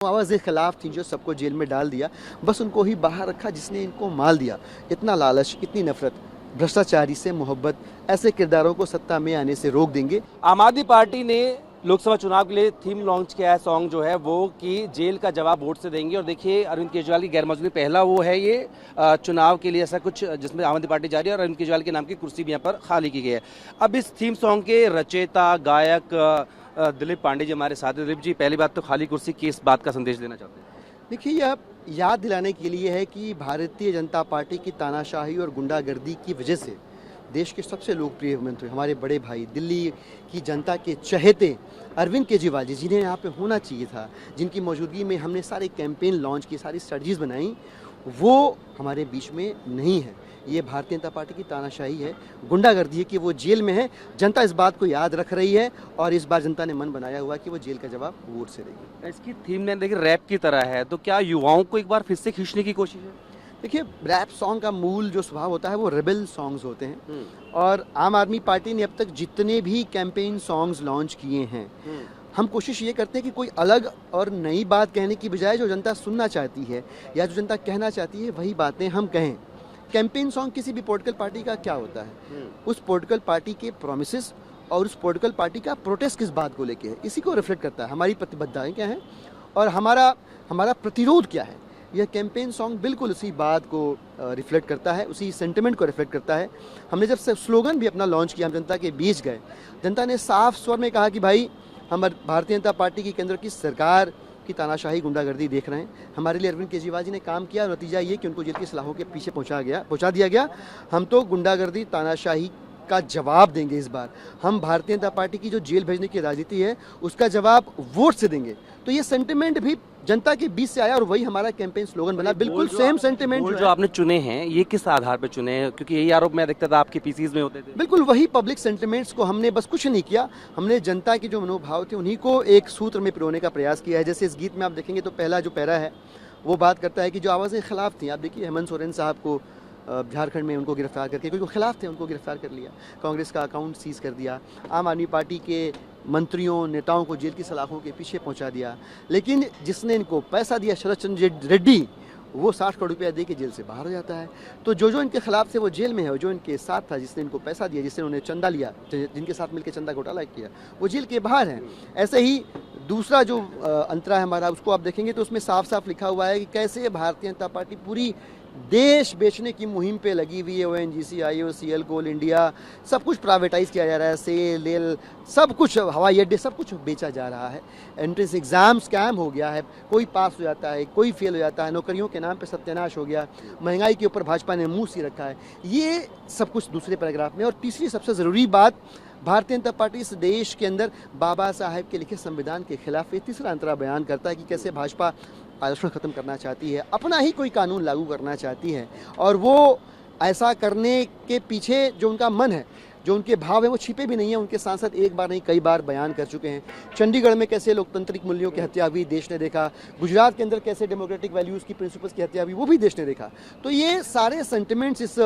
आवाज़ खिलाफ थी जो सबको जेल में डाल दिया, बस उनको ही बाहर रखा जिसने इनको माल दिया। इतना लालच, इतनी नफरत, भ्रष्टाचारी से मोहब्बत, ऐसे किरदारों को सत्ता में आने से रोक देंगे। आम आदमी पार्टी ने लोकसभा चुनाव के लिए थीम लॉन्च किया है, सॉन्ग जो है वो कि जेल का जवाब वोट से देंगे। और देखिए अरविंद केजरीवाल की गैर मौजूदगी पहला वो है ये चुनाव के लिए ऐसा कुछ जिसमें आम आदमी पार्टी जा रही है और अरविंद केजरीवाल के नाम की कुर्सी भी यहाँ पर खाली की गई है। अब इस थीम सॉन्ग के रचयिता गायक दिलीप पांडे जी हमारे साथ हैं। दिलीप जी, पहली बात तो खाली कुर्सी किस बात का संदेश देना चाहते हैं? देखिए, यह याद दिलाने के लिए है कि भारतीय जनता पार्टी की तानाशाही और गुंडागर्दी की वजह से देश के सबसे लोकप्रिय मंत्री, हमारे बड़े भाई, दिल्ली की जनता के चहेते अरविंद केजरीवाल जी, जिन्हें यहाँ पे होना चाहिए था, जिनकी मौजूदगी में हमने सारे कैंपेन लॉन्च की, सारी स्ट्रेटजीज बनाई, वो हमारे बीच में नहीं है। ये भारतीय जनता पार्टी की तानाशाही है, गुंडागर्दी है कि वो जेल में है। जनता इस बात को याद रख रही है और इस बार जनता ने मन बनाया हुआ कि वो जेल का जवाब वोट से देगी। इसकी थीम ने देखिए रैप की तरह है, तो क्या युवाओं को एक बार फिर से खींचने की कोशिश है? देखिए, रैप सॉन्ग का मूल जो स्वभाव होता है वो रेबल सॉन्ग्स होते हैं और आम आदमी पार्टी ने अब तक जितने भी कैंपेन सॉन्ग्स लॉन्च किए हैं, हम कोशिश ये करते हैं कि कोई अलग और नई बात कहने की बजाय जो जनता सुनना चाहती है या जो जनता कहना चाहती है वही बातें हम कहें। कैंपेन सॉन्ग किसी भी पॉलिटिकल पार्टी का क्या होता है? उस पॉलिटिकल पार्टी के प्रोमिसेस और उस पॉलिटिकल पार्टी का प्रोटेस्ट किस बात को लेके है, इसी को रिफ्लेक्ट करता है। हमारी प्रतिबद्धताएं क्या हैं और हमारा प्रतिरोध क्या है। यह कैंपेन सॉन्ग बिल्कुल उसी बात को रिफ्लेक्ट करता है, उसी सेंटिमेंट को रिफ्लेक्ट करता है। हमने जब स्लोगन भी अपना लॉन्च किया, हम जनता के बीच गए, जनता ने साफ स्वर में कहा कि भाई, हम भारतीय जनता पार्टी की केंद्र की सरकार की तानाशाही गुंडागर्दी देख रहे हैं। हमारे लिए अरविंद केजरीवाल जी ने काम किया और नतीजा ये कि उनको जेल की सलाखों के पीछे पहुंचा दिया गया। हम तो गुंडागर्दी तानाशाही का जवाब देंगे। इस बार हम भारतीय जनता पार्टी की जो जेल भेजने की राजनीति है उसका जवाब वोट से देंगे। तो ये सेंटिमेंट भी जनता के बीच से आया और वही हमारा कैंपेन स्लोगन बना। बिल्कुल सेम सेंटिमेंट जो आपने चुने हैं, ये किस आधार पर चुने हैं? क्योंकि यही आरोप मैं देखता था आपके पीसीज में होते थे। बिल्कुल वही पब्लिक सेंटिमेंट्स को हमने बस कुछ नहीं किया, हमने जनता के जो मनोभाव थे उन्हीं को एक सूत्र में पिरोने का प्रयास किया है। जैसे इस गीत में आप देखेंगे तो पहला जो पैरा है वो बात करता है कि जो आवाज़ें खिलाफ थी, आप देखिए हेमंत सोरेन साहब को झारखंड में उनको गिरफ्तार करके, क्योंकि वो खिलाफ थे, उनको गिरफ्तार कर लिया, कांग्रेस का अकाउंट सीज कर दिया, आम आदमी पार्टी के मंत्रियों नेताओं को जेल की सलाखों के पीछे पहुंचा दिया। लेकिन जिसने इनको पैसा दिया, शरद चंद्र रेड्डी, वो 60 करोड़ रुपया दे के जेल से बाहर हो जाता है। तो जो इनके खिलाफ थे वो जेल में है, जो इनके साथ था, जिसने इनको पैसा दिया, जिसने उन्हें चंदा लिया, जिनके साथ मिलकर चंदा घोटाला किया, वो जेल के बाहर है। ऐसे ही दूसरा जो अंतरा है हमारा, उसको आप देखेंगे तो उसमें साफ साफ लिखा हुआ है कि कैसे भारतीय जनता पार्टी पूरी देश बेचने की मुहिम पे लगी हुई है। ONGC, IOCL, कोल इंडिया, सब कुछ प्राइवेटाइज किया जा रहा है, सेल रेल सब कुछ, हवाई अड्डे सब कुछ बेचा जा रहा है। एंट्रेंस एग्जाम स्कैम हो गया है, कोई पास हो जाता है, कोई फेल हो जाता है, नौकरियों के नाम पे सत्यानाश हो गया, महंगाई के ऊपर भाजपा ने मुंह सी रखा है। ये सब कुछ दूसरे पैराग्राफ में। और तीसरी सबसे ज़रूरी बात, भारतीय जनता पार्टी इस देश के अंदर बाबा साहेब के लिखे संविधान के खिलाफ ये तीसरा अंतरा बयान करता है कि कैसे भाजपा आरक्षण खत्म करना चाहती है, अपना ही कोई कानून लागू करना चाहती है। और वो ऐसा करने के पीछे जो उनका मन है, जो उनके भाव है, वो छिपे भी नहीं है। उनके सांसद एक बार नहीं कई बार बयान कर चुके हैं। चंडीगढ़ में कैसे लोकतांत्रिक मूल्यों की हत्या हुई, देश ने देखा। गुजरात के अंदर कैसे डेमोक्रेटिक वैल्यूज़ की प्रिंसिपल्स की हत्या हुई, वो भी देश ने देखा। तो ये सारे सेंटिमेंट्स इस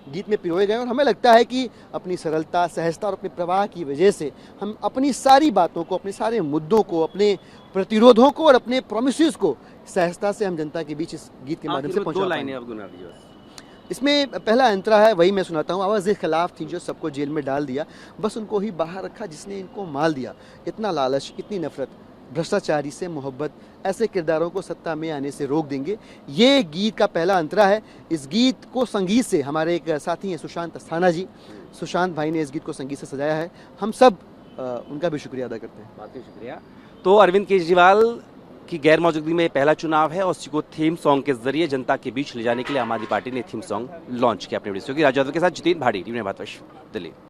गीत में पिरोए गए और हमें लगता है कि अपनी सरलता, सहजता और अपने प्रवाह की वजह से हम अपनी सारी बातों को, अपने सारे मुद्दों को, अपने प्रतिरोधों को और अपने प्रोमिसेस को सहजता से हम जनता के बीच इस गीत के माध्यम से पहुंचा पाएंगे। इसमें पहला अंतरा है, वही मैं सुनाता हूँ। आवाज़ खिलाफ थी जो सबको जेल में डाल दिया, बस उनको ही बाहर रखा जिसने इनको माल दिया। इतना लालच, इतनी नफरत, भ्रष्टाचारी से मोहब्बत, ऐसे किरदारों को सत्ता में आने से रोक देंगे। ये गीत का पहला अंतरा है। इस गीत को संगीत से हमारे एक साथी हैं सुशांत अस्थाना जी, सुशांत भाई ने इस गीत को संगीत से सजाया है। हम सब उनका भी शुक्रिया अदा करते हैं। बहुत शुक्रिया। तो अरविंद केजरीवाल की गैर मौजूदगी में पहला चुनाव है और उसी को थीम सॉन्ग के जरिए जनता के बीच ले जाने के लिए आम आदमी पार्टी ने थीम सॉन्ग लॉन्च किया। अपने वीडियो की राजू के साथ जितेंद्र भाटी, टीवी भारतवर्ष, दिल्ली।